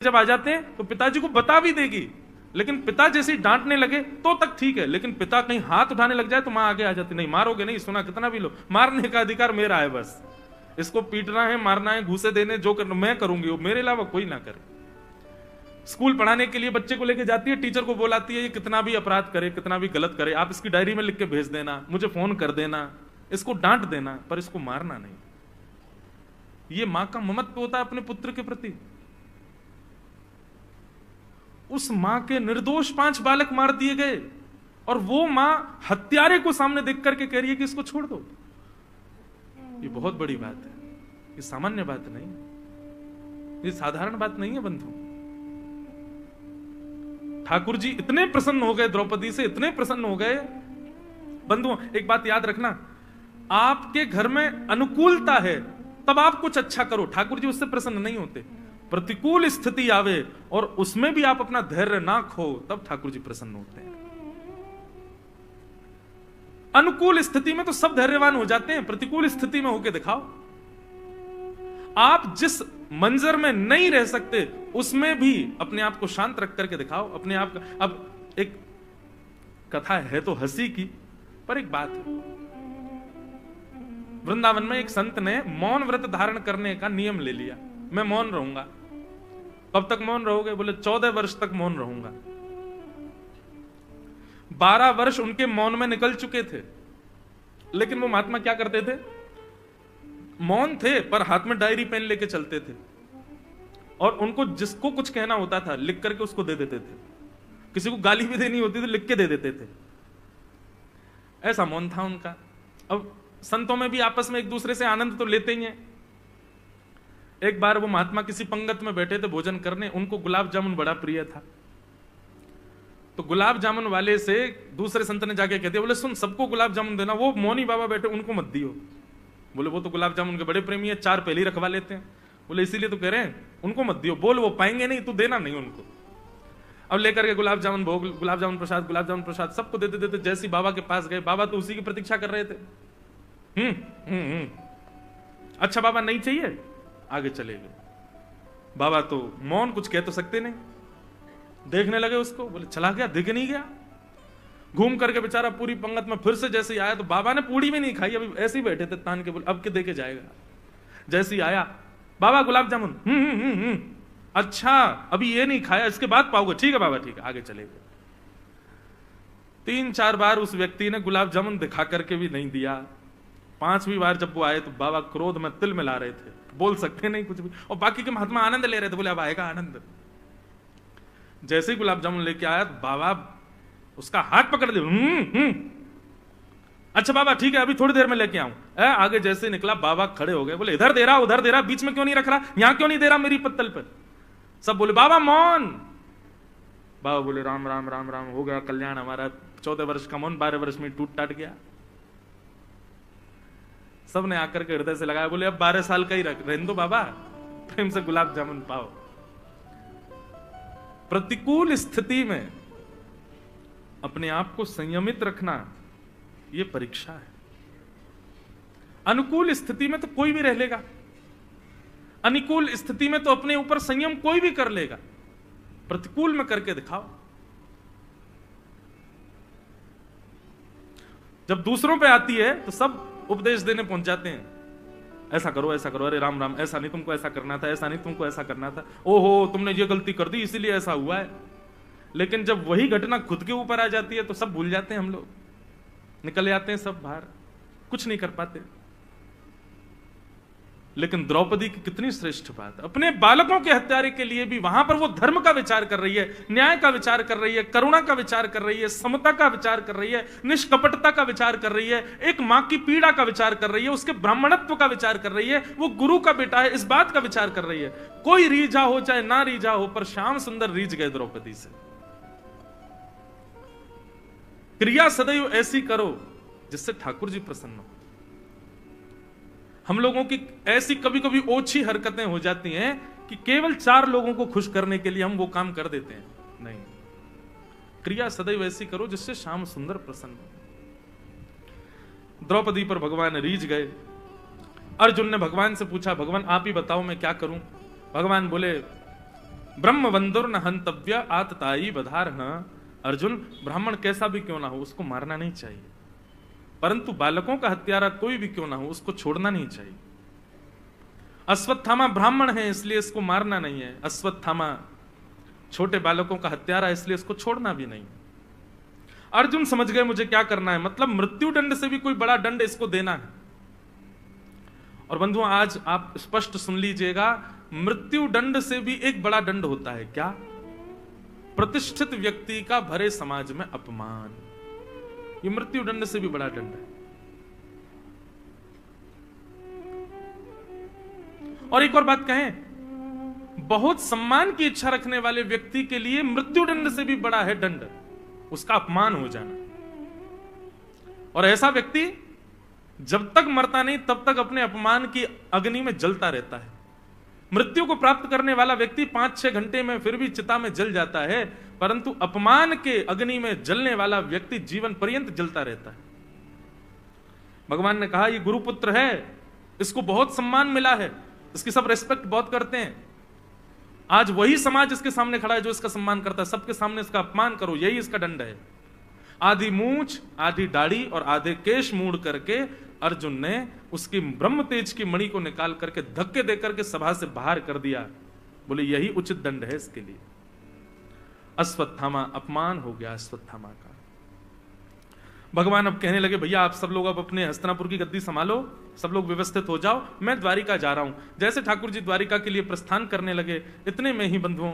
जब आ जाते हैं तो पिताजी को बता भी देगी, लेकिन पिता जैसे डांटने लगे तो तक ठीक है, लेकिन पिता कहीं हाथ उठाने लग जाए तो मां आगे आ जाती, नहीं मारोगे नहीं, सुना कितना भी लो, मारने का अधिकार मेरा है, बस इसको पीटना है, मारना है, घूसे देने, जो करना मैं करूंगी, वो मेरे अलावा कोई ना करे। स्कूल पढ़ाने के लिए बच्चे को लेके जाती है, टीचर को बुलाती है, ये कितना भी अपराध करे, कितना भी गलत करे, आप इसकी डायरी में लिख के भेज देना, मुझे फोन कर देना, इसको डांट देना, पर इसको मारना नहीं। ये मां का ममत्व होता है अपने पुत्र के प्रति। उस मां के निर्दोष 5 बालक मार दिए गए और वो मां हत्यारे को सामने देख करके कह रही है कि इसको छोड़ दो। ये बहुत बड़ी बात है, ये सामान्य बात नहीं, ये साधारण बात नहीं है बंधु। ठाकुर जी इतने प्रसन्न हो गए द्रौपदी से, इतने प्रसन्न हो गए। बंधुओं एक बात याद रखना, आपके घर में अनुकूलता है तब आप कुछ अच्छा करो, ठाकुर जी उससे प्रसन्न नहीं होते। प्रतिकूल स्थिति आवे और उसमें भी आप अपना धैर्य ना खो, तब ठाकुर जी प्रसन्न होते हैं। अनुकूल स्थिति में तो सब धैर्यवान हो जाते हैं, प्रतिकूल स्थिति में होके दिखाओ। आप जिस मंजर में नहीं रह सकते उसमें भी अपने आप को शांत रख करके दिखाओ अपने आप का। अब एक कथा है तो हंसी की, पर एक बात है, वृंदावन में एक संत ने मौन व्रत धारण करने का नियम ले लिया, मैं मौन रहूंगा। कब तक मौन रहोगे? बोले 14 वर्ष तक मौन रहूंगा। 12 वर्ष उनके मौन में निकल चुके थे, लेकिन वो महात्मा क्या करते थे, मौन थे पर हाथ में डायरी पेन लेके चलते थे और उनको जिसको कुछ कहना होता था लिख करके उसको दे देते थे। किसी को गाली भी देनी होती तो लिख के दे देते थे। ऐसा मौन था उनका। अब संतों में भी आपस में एक दूसरे से आनंद तो लेते ही हैं। एक बार वो महात्मा किसी पंगत में बैठे थे भोजन करने, उनको गुलाब जामुन बड़ा प्रिय था, तो गुलाब जामुन वाले से दूसरे संत ने जाके कह दिया, बोले सुन सबको गुलाब जामुन देना, वो मौनी बाबा बैठे उनको मत दियो। बोले वो तो गुलाब जामुन के बड़े प्रेमी है, 4 पहले रखवा लेते हैं। बोले इसीलिए तो कह रहे हैं उनको मत दियो। बोल वो पाएंगे नहीं, तू देना नहीं उनको। अब लेकर के गुलाब जामुन भोग, गुलाब जामुन प्रसाद सबको देते देते जैसी बाबा के पास गए, बाबा तो उसी की प्रतीक्षा कर रहे थे। अच्छा बाबा नहीं चाहिए, आगे चले गए। बाबा तो मौन, कुछ कह तो सकते नहीं, देखने लगे उसको। बोले चला गया, दिख नहीं गया। घूम करके बेचारा पूरी पंगत में फिर से जैसे ही आया तो बाबा ने पूड़ी भी नहीं खाई, अभी ऐसे ही बैठे थे तान के, बोले अब के देके जाएगा। जैसे ही आया, बाबा गुलाब जामुन, अच्छा अभी ये नहीं खाया, इसके बाद पाओगे, ठीक है बाबा ठीक है, आगे चले गए। 3-4 बार उस व्यक्ति ने गुलाब जामुन दिखा करके भी नहीं दिया। 5वीं बार जब वो आए तो बाबा क्रोध में तिल मिला रहे थे, बोल सकते नहीं कुछ भी, और बाकी के महात्मा आनंद ले रहे थे। बोले अब आएगा आनंद। जैसे ही गुलाब जामुन लेके आया तो बाबा उसका हाथ पकड़ दिया। अच्छा बाबा ठीक है, अभी थोड़ी देर में लेके आऊं। आगे जैसे निकला बाबा खड़े हो गए। बोले इधर दे रहा, उधर दे रहा, बीच में क्यों नहीं रख रहा, यहां क्यों नहीं दे रहा मेरी पत्तल पर। सब बोले बाबा मौन। बाबा बोले राम राम राम राम, हो गया कल्याण हमारा। 14 वर्ष का मौन 12 वर्ष में टूट टाट गया। सब ने आकर के हृदय से लगाया, बोले अब 12 साल का ही रहने दो बाबा, प्रेम से गुलाब जामुन पाओ। प्रतिकूल स्थिति में अपने आप को संयमित रखना यह परीक्षा है। अनुकूल स्थिति में तो कोई भी रह लेगा, अनुकूल स्थिति में तो अपने ऊपर संयम कोई भी कर लेगा, प्रतिकूल में करके दिखाओ। जब दूसरों पे आती है तो सब उपदेश देने पहुंच जाते हैं, ऐसा करो ऐसा करो, अरे राम राम ऐसा नहीं, तुमको ऐसा करना था, ऐसा नहीं तुमको ऐसा करना था, ओहो तुमने ये गलती कर दी इसीलिए ऐसा हुआ है। लेकिन जब वही घटना खुद के ऊपर आ जाती है तो सब भूल जाते हैं, हम लोग निकल जाते हैं सब बाहर, कुछ नहीं कर पाते। लेकिन द्रौपदी की कितनी श्रेष्ठ बात, अपने बालकों के हत्यारे के लिए भी वहां पर वो धर्म का विचार कर रही है, न्याय का विचार कर रही है, करुणा का विचार कर रही है, समता का विचार कर रही है, निष्कपटता का विचार कर रही है, एक मां की पीड़ा का विचार कर रही है, उसके ब्राह्मणत्व का विचार कर रही है, वो गुरु का बेटा है इस बात का विचार कर रही है। कोई रीझा हो चाहे ना रीझा हो, पर श्याम सुंदर रीझ गए द्रौपदी से। क्रिया सदैव ऐसी करो जिससे ठाकुर जी प्रसन्न हो। हम लोगों की ऐसी कभी कभी ओछी हरकतें हो जाती हैं कि केवल 4 लोगों को खुश करने के लिए हम वो काम कर देते हैं। नहीं, क्रिया सदैव ऐसी करो जिससे श्याम सुंदर प्रसन्न हो। द्रौपदी पर भगवान रीझ गए। अर्जुन ने भगवान से पूछा, भगवान आप ही बताओ मैं क्या करूं। भगवान बोले ब्रह्म बंधुर न हंतव्य आतताई बधारण। अर्जुन, ब्राह्मण कैसा भी क्यों ना हो उसको मारना नहीं चाहिए, परंतु बालकों का हत्यारा कोई भी क्यों ना हो उसको छोड़ना नहीं चाहिए। अश्वत्थामा ब्राह्मण है इसलिए इसको मारना नहीं है, अश्वत्थामा छोटे बालकों का हत्यारा इसलिए इसको छोड़ना भी नहीं। अर्जुन समझ गए मुझे क्या करना है, मतलब मृत्यु दंड से भी कोई बड़ा दंड इसको देना है। और बंधुओं, आज आप स्पष्ट सुन लीजिएगा, मृत्यु दंड से भी एक बड़ा दंड होता है। क्या? प्रतिष्ठित व्यक्ति का भरे समाज में अपमान। ये मृत्यु दंड से भी बड़ा दंड है। और एक और बात कहें, बहुत सम्मान की इच्छा रखने वाले व्यक्ति के लिए मृत्यु दंड से भी बड़ा है दंड उसका अपमान हो जाना। और ऐसा व्यक्ति जब तक मरता नहीं तब तक अपने अपमान की अग्नि में जलता रहता है। मृत्यु को प्राप्त करने वाला व्यक्ति 5-6 घंटे में फिर भी चिता में जल जाता है, परंतु अपमान के अग्नि में जलने वाला व्यक्ति जीवन पर्यंत जलता रहता है। भगवान ने कहा, ये गुरुपुत्र है, इसको बहुत सम्मान मिला है, इसकी सब रेस्पेक्ट बहुत करते हैं। आज वही समाज इसके सामने खड़ा है जो इसका सम्मान करता है, सबके सामने इसका अपमान करो, यही इसका दंड है। आधी मूंछ, आधी दाढ़ी और आधे केश मूड़ करके अर्जुन ने उसकी ब्रह्म तेज की मणि को निकाल करके धक्के देकर के सभा से बाहर कर दिया। बोले यही उचित दंड है इसके लिए। अश्वत्थामा, अपमान हो गया अश्वत्थामा का। भगवान अब कहने लगे, भैया आप सब लोग अब अपने हस्तिनापुर की गद्दी संभालो, सब लोग व्यवस्थित हो जाओ, मैं द्वारिका जा रहा हूं। जैसे ठाकुर जी द्वारिका के लिए प्रस्थान करने लगे, इतने में ही बंधुओं,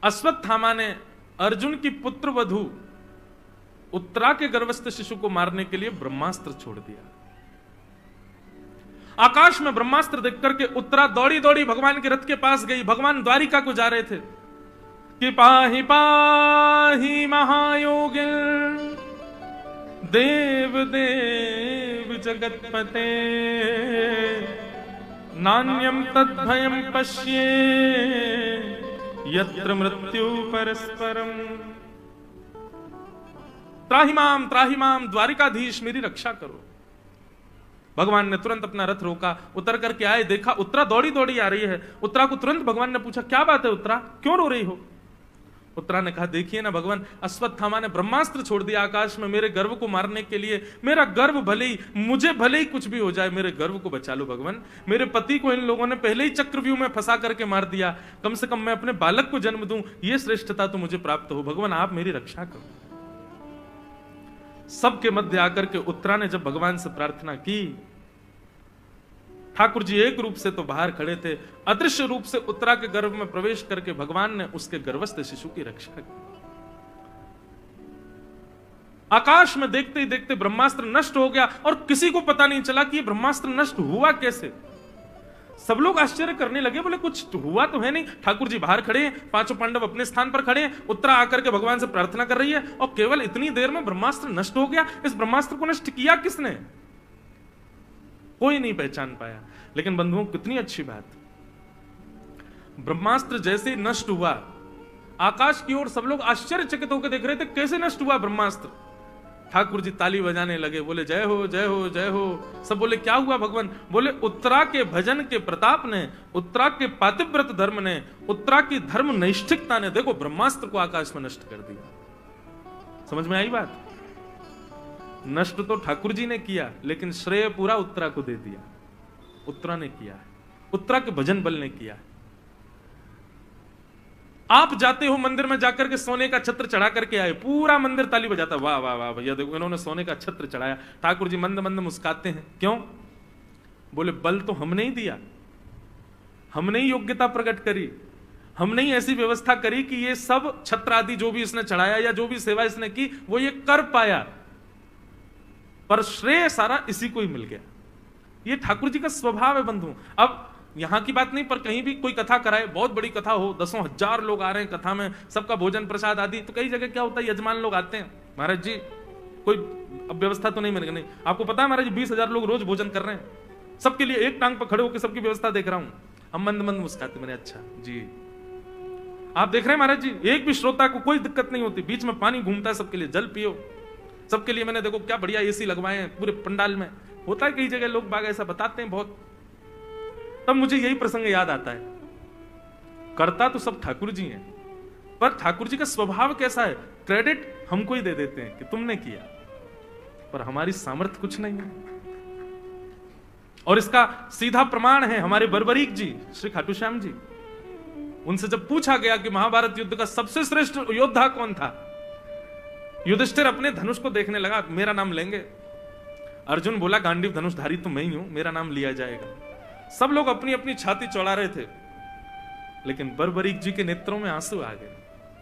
अश्वत्थामा ने अर्जुन की पुत्र वधू उत्तरा के गर्भस्थ शिशु को मारने के लिए ब्रह्मास्त्र छोड़ दिया। आकाश में ब्रह्मास्त्र देख करके उत्तरा दौड़ी दौड़ी भगवान के रथ के पास गई। भगवान द्वारिका को जा रहे थे कि पाहि पाहि महायोगिन देव देव जगतपते नान्यम तद्भयम पश्ये यत्र मृत्यु परस्परम। त्राहिमाम द्वारिकाधीश मेरी रक्षा करो। भगवान ने तुरंत अपना रथ रोका, उतर करके आए, देखा उत्तरा दौड़ी दौड़ी आ रही है। उत्तरा को तुरंत भगवान ने पूछा, क्या बात है उत्तरा, क्यों रो रही हो? उत्तरा ने कहा, देखिए ना भगवान, अश्वत्थामा ने ब्रह्मास्त्र छोड़ दिया आकाश में मेरे गर्व को मारने के लिए। मेरा गर्व भले ही, मुझे भले ही कुछ भी हो जाए, मेरे गर्व को बचा लो भगवान। मेरे पति को इन लोगों ने पहले ही चक्रव्यूह में फंसा करके मार दिया, कम से कम मैं अपने बालक को जन्म दूं, यह श्रेष्ठता तो मुझे प्राप्त हो। भगवान आप मेरी रक्षा करो। सबके मध्य आकर के उत्तरा ने जब भगवान से प्रार्थना की, ठाकुर जी एक रूप से तो बाहर खड़े थे, अदृश्य रूप से उत्तरा के गर्भ में प्रवेश करके भगवान ने उसके गर्भस्थ शिशु की रक्षा की। आकाश में देखते ही देखते ब्रह्मास्त्र नष्ट हो गया और किसी को पता नहीं चला कि यह ब्रह्मास्त्र नष्ट हुआ कैसे। सब लोग आश्चर्य करने लगे, बोले कुछ हुआ तो है नहीं। ठाकुर जी बाहर खड़े हैं, पांचों पांडव अपने स्थान पर खड़े हैं, उत्तरा आकर के भगवान से प्रार्थना कर रही है और केवल इतनी देर में ब्रह्मास्त्र नष्ट हो गया। इस ब्रह्मास्त्र को नष्ट किया किसने? कोई नहीं पहचान पाया। लेकिन बंधुओं, कितनी अच्छी बात, ब्रह्मास्त्र जैसे नष्ट हुआ, आकाश की ओर सब लोग आश्चर्यचकित होकर देख रहे थे, कैसे नष्ट हुआ ब्रह्मास्त्र। ठाकुर जी ताली बजाने लगे, बोले जय हो जय हो जय हो। सब बोले क्या हुआ भगवान? बोले उत्तरा के भजन के प्रताप ने, उत्तरा के पातिव्रत धर्म ने, उत्तरा की धर्म नैष्ठिकता ने देखो ब्रह्मास्त्र को आकाश में नष्ट कर दिया। समझ में आई बात? नष्ट तो ठाकुर जी ने किया, लेकिन श्रेय पूरा उत्तरा को दे दिया। उत्तरा ने किया, उत्तरा के भजन बल ने किया। आप जाते हो मंदिर में जाकर के सोने का छत्र चढ़ा करके आए, पूरा मंदिर ताली बजाता, वाह वाह वाह भैया देखो इन्होंने सोने का छत्र चढ़ाया। ठाकुर जी मंद मंद मुस्काते हैं, क्यों? बोले बल तो हमने ही दिया, हमने ही योग्यता प्रकट करी, हमने ही ऐसी व्यवस्था करी कि ये सब छत्र आदि जो भी इसने चढ़ाया या जो भी सेवा इसने की वो ये कर पाया, पर श्रेय सारा इसी को ही मिल गया। ये ठाकुर जी का स्वभाव है बंधु। अब यहां की बात नहीं, पर कहीं भी कोई कथा कराए, बहुत बड़ी कथा हो, 10,000 लोग आ रहे हैं कथा में, सबका भोजन प्रसाद आदि, तो कई जगह क्या होता है, यजमान लोग आते हैं, महाराज जी कोई व्यवस्था तो नहीं मिलेगी। नहीं, आपको पता है महाराज जी 20,000 लोग रोज भोजन कर रहे हैं, सबके लिए एक टांग पर खड़े होकर सबकी व्यवस्था देख रहा हूं। हम मंद मंद मुस्कुराते, मैंने अच्छा जी। आप देख रहे हैं महाराज जी, एक भी श्रोता को कोई दिक्कत नहीं होती, बीच में पानी घूमता है सबके लिए, जल पियो सबके लिए। मैंने देखो क्या बढ़िया एसी लगवाए हैं पूरे पंडाल में। होता है कई जगह लोग बाग ऐसा बताते हैं बहुत। तब मुझे यही प्रसंग याद आता है। करता तो सब ठाकुर जी हैं, पर ठाकुर जी का स्वभाव कैसा है, क्रेडिट हमको ही दे देते हैं कि तुमने किया, पर हमारी सामर्थ्य कुछ नहीं है। और इसका सीधा प्रमाण है हमारे बर्बरीक जी श्री खाटू श्याम जी। उनसे जब पूछा गया कि महाभारत युद्ध का सबसे श्रेष्ठ योद्धा कौन था, युधिष्ठिर अपने धनुष को देखने लगा, मेरा नाम लेंगे? अर्जुन बोला, गांडीव धनुषधारी तो मैं ही हूं, मेरा नाम लिया जाएगा। सब लोग अपनी अपनी छाती चौड़ा रहे थे, लेकिन बर्बरीक जी के नेत्रों में आंसू आ गए।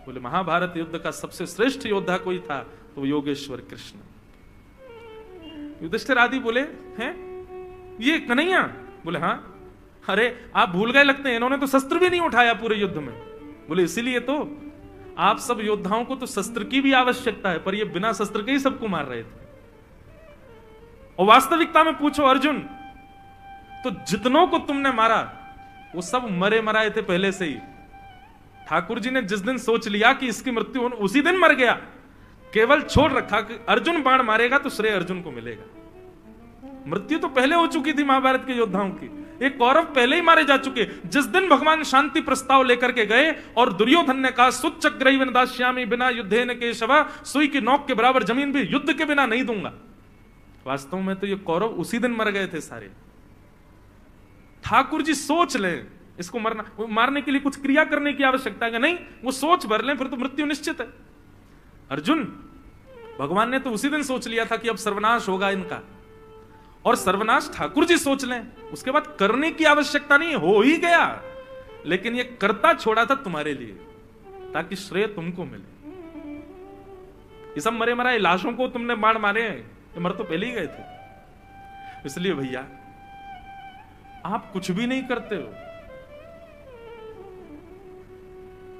बोले, महाभारत युद्ध का सबसे श्रेष्ठ योद्धा कोई था तो योगेश्वर कृष्ण। युधिष्ठिर आदि बोले, हैं ये कन्हैया? बोले, हाँ। अरे आप भूल गए लगते हैं, इन्होंने तो शस्त्र भी नहीं उठाया पूरे युद्ध में। बोले, इसीलिए तो आप सब योद्धाओं को तो शस्त्र की भी आवश्यकता है, पर ये बिना शस्त्र के ही सबको मार रहे थे। और वास्तविकता में पूछो अर्जुन, तो जितनों को तुमने मारा वो सब मरे मराए थे पहले से ही। ठाकुर जी ने जिस दिन सोच लिया कि इसकी मृत्यु हो, उसी दिन मर गया, केवल छोड़ रखा कि अर्जुन बाण मारेगा तो श्रेय अर्जुन को मिलेगा। मृत्यु तो पहले हो चुकी थी महाभारत के योद्धाओं की, एक कौरव पहले ही मारे जा चुके। जिस दिन भगवान शांति प्रस्ताव लेकर के गए और दुर्योधन ने कहा, सुच्चग्रैवन दास्यामि बिना युद्धेन केशवा, सुई की नोक के बराबर जमीन भी युद्ध के बिना नहीं दूंगा। वास्तव में तो ये कौरव उसी दिन मर गए थे सारे। ठाकुर जी सोच ले, इसको मारने के लिए कुछ क्रिया करने की आवश्यकता है नहीं, वो सोच भर लें, फिर तो मृत्यु निश्चित है। अर्जुन, भगवान ने तो उसी दिन सोच लिया था कि अब सर्वनाश होगा इनका, और सर्वनाश ठाकुर जी सोच लें, उसके बाद करने की आवश्यकता नहीं, हो ही गया। लेकिन ये करता छोड़ा था तुम्हारे लिए, ताकि श्रेय तुमको मिले। ये सब मरे मराए लाशों को तुमने बाण मारे हैं, ये मर तो पहले ही गए थे। इसलिए भैया आप कुछ भी नहीं करते हो।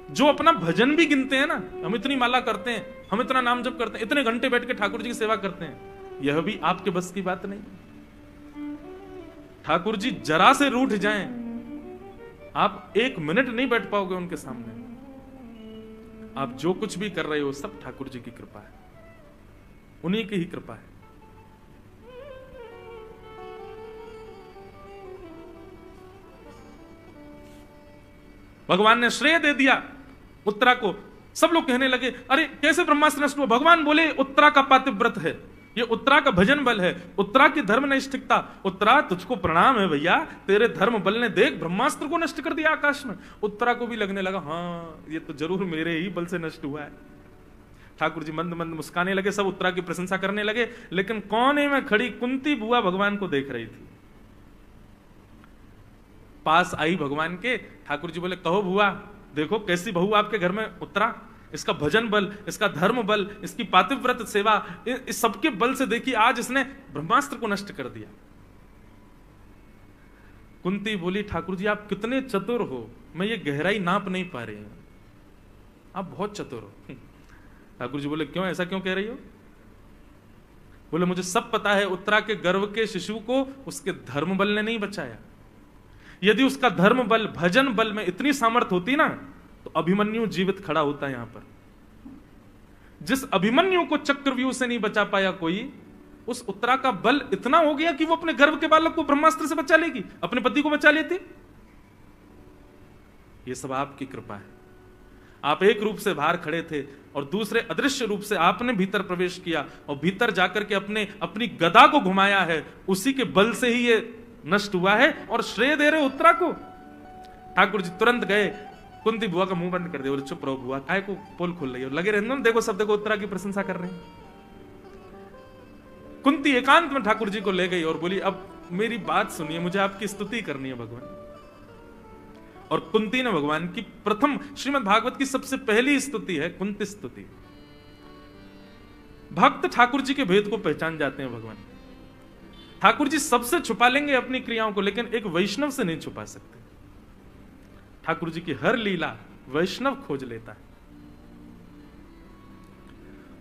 जो अपना भजन भी गिनते हैं ना, हम इतनी माला करते हैं, हम इतना नाम जप करते हैं, इतने घंटे बैठ के ठाकुर जी की सेवा करते हैं, यह भी आपके बस की बात नहीं। ठाकुर जी जरा से रूठ जाएं, आप एक मिनट नहीं बैठ पाओगे उनके सामने। आप जो कुछ भी कर रहे हो सब ठाकुर जी की कृपा है, उन्हीं की ही कृपा है। भगवान ने श्रेय दे दिया उत्तरा को। सब लोग कहने लगे, अरे कैसे ब्रह्मास्त्र नष्ट हुआ? भगवान बोले, उत्तरा का पातिव्रत है, ये उत्तरा का भजन बल है, उत्तरा की धर्म निष्ठिकता। उत्तरा तुझको प्रणाम है भैया, तेरे धर्म बल ने देख ब्रह्मास्त्र को नष्ट कर दिया आकाश में। उत्तरा को भी लगने लगा, हाँ ये तो जरूर मेरे ही बल से नष्ट हुआ है। ठाकुर जी मंद मंद मुस्काने लगे, सब उत्तरा की प्रशंसा करने लगे, लेकिन कोने में खड़ी कुंती बुआ भगवान को देख रही थी। पास आई भगवान के, ठाकुर जी बोले, कहो बुआ, देखो कैसी बहू आपके घर में उत्तरा, इसका भजन बल, इसका धर्म बल, इसकी पातिव्रत सेवा, इस सबके बल से देखिए आज इसने ब्रह्मास्त्र को नष्ट कर दिया। कुंती बोली, ठाकुर जी आप कितने चतुर हो, मैं ये गहराई नाप नहीं पा रही हूं, आप बहुत चतुर हो। ठाकुर जी बोले, क्यों, ऐसा क्यों कह रही हो? बोले, मुझे सब पता है, उत्तरा के गर्भ के शिशु को उसके धर्म बल ने नहीं बचाया। यदि उसका धर्म बल, भजन बल में इतनी सामर्थ्य होती ना, तो अभिमन्यु जीवित खड़ा होता है यहां पर। जिस अभिमन्यु को चक्रव्यूह से नहीं बचा पाया कोई, उस उत्तरा का बल इतना हो गया कि वो अपने गर्भ के बालक को ब्रह्मास्त्र से बचा लेगी, अपने पति को बचा लेती। ये सब आपकी कृपा है। आप एक रूप से बाहर खड़े थे और दूसरे अदृश्य रूप से आपने भीतर प्रवेश किया और भीतर जाकर के अपनी गदा को घुमाया है, उसी के बल से ही ये नष्ट हुआ है, और श्रेय दे रहे उत्तरा को। ठाकुर जी तुरंत गए, कुंती बुआ का मुंह बंद कर दिया, बोले, चुप रहो बुआ, काय को पोल खोल रही है, लगे रहने दो, देखो सब देखो उत्तरा की प्रशंसा कर रहे हैं। कुंती एकांत में ठाकुर जी को ले गई और बोली, अब मेरी बात सुनिए, मुझे आपकी स्तुति करनी है भगवान। और कुंती ने भगवान की प्रथम, श्रीमद् भागवत की सबसे पहली स्तुति है कुंती स्तुति। भक्त ठाकुर जी के भेद को पहचान जाते हैं भगवान। ठाकुर जी सबसे छुपा लेंगे अपनी क्रियाओं को, लेकिन एक वैष्णव से नहीं छुपा सकते। ठाकुर जी की हर लीला वैष्णव खोज लेता है।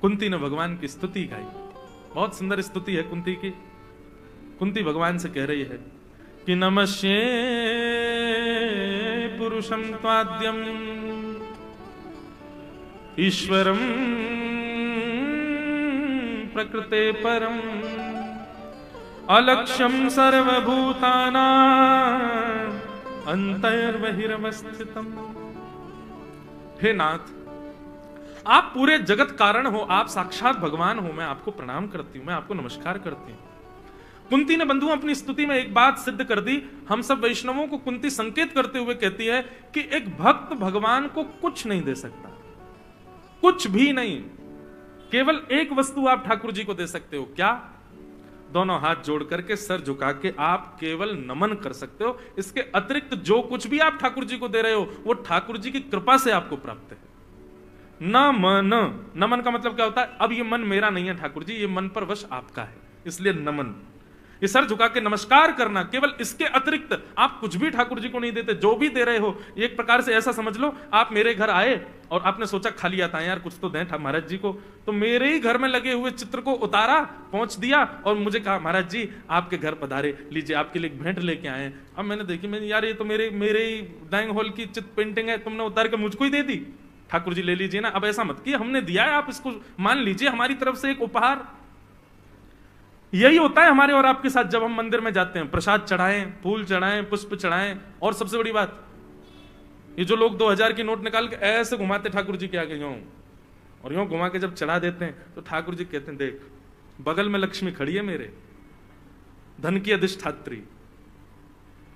कुंती ने भगवान की स्तुति गाई, बहुत सुंदर स्तुति है कुंती की। कुंती भगवान से कह रही है कि नमस्ये पुरुषं त्वाद्यम ईश्वरं प्रकृते परम अलक्ष्यं सर्वभूतानां अंतर्बहिर्वस्थितम्। हे नाथ, आप पूरे जगत कारण हो, आप साक्षात भगवान हो, मैं आपको प्रणाम करती हूं, मैं आपको नमस्कार करती हूं। कुंती ने बंधु अपनी स्तुति में एक बात सिद्ध कर दी। हम सब वैष्णवों को कुंती संकेत करते हुए कहती है कि एक भक्त भगवान को कुछ नहीं दे सकता, कुछ भी नहीं। केवल एक वस्तु आप ठाकुर जी को दे सकते हो, क्या? दोनों हाथ जोड़ करके सर झुका के आप केवल नमन कर सकते हो। इसके अतिरिक्त जो कुछ भी आप ठाकुर जी को दे रहे हो वो ठाकुर जी की कृपा से आपको प्राप्त है। नमन, नमन का मतलब क्या होता है? अब ये मन मेरा नहीं है ठाकुर जी, ये मन पर वश आपका है, इसलिए नमन। ये सर झुका के नमस्कार करना, केवल इसके अतिरिक्त आप कुछ भी ठाकुर जी को नहीं देते। जो भी दे रहे हो एक प्रकार से ऐसा समझ लो, आप मेरे घर आए और आपने सोचा खाली आता है यार, कुछ तो दें महाराज जी को, तो मेरे ही घर में लगे हुए चित्र को उतारा, पहुंच दिया और मुझे कहा महाराज जी आपके घर पधारे, लीजिए आपके लिए भेंट लेके आए। अब मैंने देखी, मैंने यार ये तो मेरे ही डाइनिंग हॉल की चित्र पेंटिंग है, तुमने उतार के मुझको ही दे दी। ठाकुर जी ले लीजिए ना। अब ऐसा मत किए, हमने दिया है, आप इसको मान लीजिए हमारी तरफ से एक उपहार। यही होता है हमारे और आपके साथ जब हम मंदिर में जाते हैं, प्रसाद चढ़ाएं, फूल चढ़ाएं, पुष्प चढ़ाएं। और सबसे बड़ी बात, ये जो लोग 2000 की नोट निकाल के ऐसे घुमाते ठाकुर जी के आगे यूं, और यूं घुमा के जब चढ़ा देते हैं तो ठाकुर जी कहते हैं देख बगल में लक्ष्मी खड़ी है मेरे, धन की अधिष्ठात्री,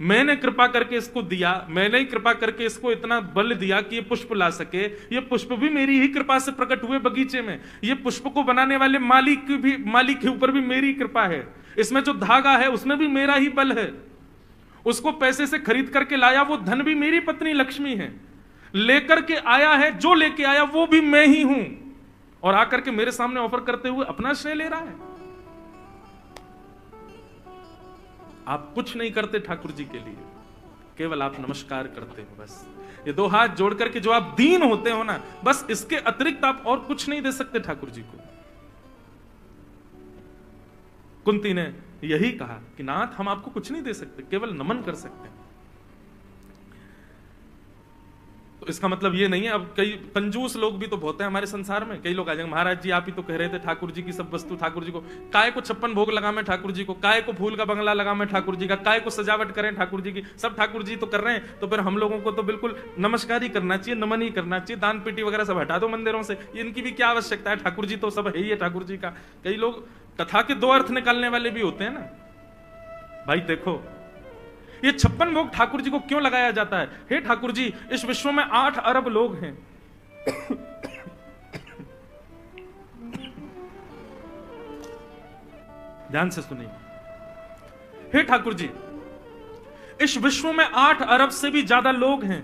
मैंने कृपा करके इसको दिया, मैंने ही कृपा करके इसको इतना बल दिया कि ये पुष्प ला सके। ये पुष्प भी मेरी ही कृपा से प्रकट हुए बगीचे में। ये पुष्प को बनाने वाले मालिक के ऊपर भी मेरी कृपा है। इसमें जो धागा है उसमें भी मेरा ही बल है। उसको पैसे से खरीद करके लाया वो धन भी मेरी पत्नी लक्ष्मी है। लेकर के आया है, जो लेके आया वो भी मैं ही हूं, और आकर के मेरे सामने ऑफर करते हुए अपना श्रेय ले रहा है। आप कुछ नहीं करते ठाकुर जी के लिए, केवल आप नमस्कार करते हो बस। ये दो हाथ जोड़ करके जो आप दीन होते हो ना, बस इसके अतिरिक्त आप और कुछ नहीं दे सकते ठाकुर जी को। कुंती ने यही कहा कि नाथ हम आपको कुछ नहीं दे सकते, केवल नमन कर सकते हैं। तो इसका मतलब ये नहीं है, अब कई कंजूस लोग भी तो बहुत हैं हमारे संसार में। कई लोग आ जाएंगे, महाराज जी आप ही तो कह रहे थे ठाकुर जी की सब वस्तु ठाकुर जी को, काय को 56 भोग लगा मैं ठाकुर जी को, काय को फूल का बंगला लगा मैं ठाकुर जी का, काय को सजावट करें ठाकुर जी की, सब ठाकुर जी तो कर रहे हैं, तो फिर हम लोगों को तो बिल्कुल नमस्कार ही करना चाहिए, नमन ही करना चाहिए, दान पेटी वगैरह सब हटा दो मंदिरों से, इनकी भी क्या आवश्यकता है, ठाकुर जी तो सब है ही है ठाकुर जी का। कई लोग कथा के दो अर्थ निकालने वाले भी होते हैं ना। भाई देखो, ये 56 भोग ठाकुर जी को क्यों लगाया जाता है? हे ठाकुर जी, इस विश्व में 8 अरब लोग हैं। ध्यान से सुनिए। हे ठाकुर जी, इस विश्व में 8 अरब से भी ज्यादा लोग हैं,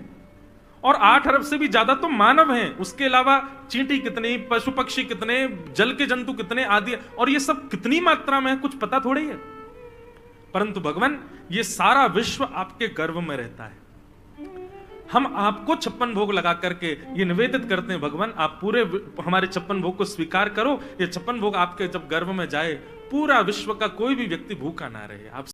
और 8 अरब से भी ज्यादा तो मानव हैं। उसके अलावा चींटी कितनी, पशु पक्षी कितने, जल के जंतु कितने आदि, और ये सब कितनी मात्रा में है कुछ पता थोड़ी है। परंतु भगवान, ये सारा विश्व आपके गर्भ में रहता है। हम आपको 56 भोग लगा करके ये निवेदित करते हैं, भगवान आप पूरे हमारे 56 भोग को स्वीकार करो। ये 56 भोग आपके जब गर्भ में जाए, पूरा विश्व का कोई भी व्यक्ति भूखा ना रहे। आप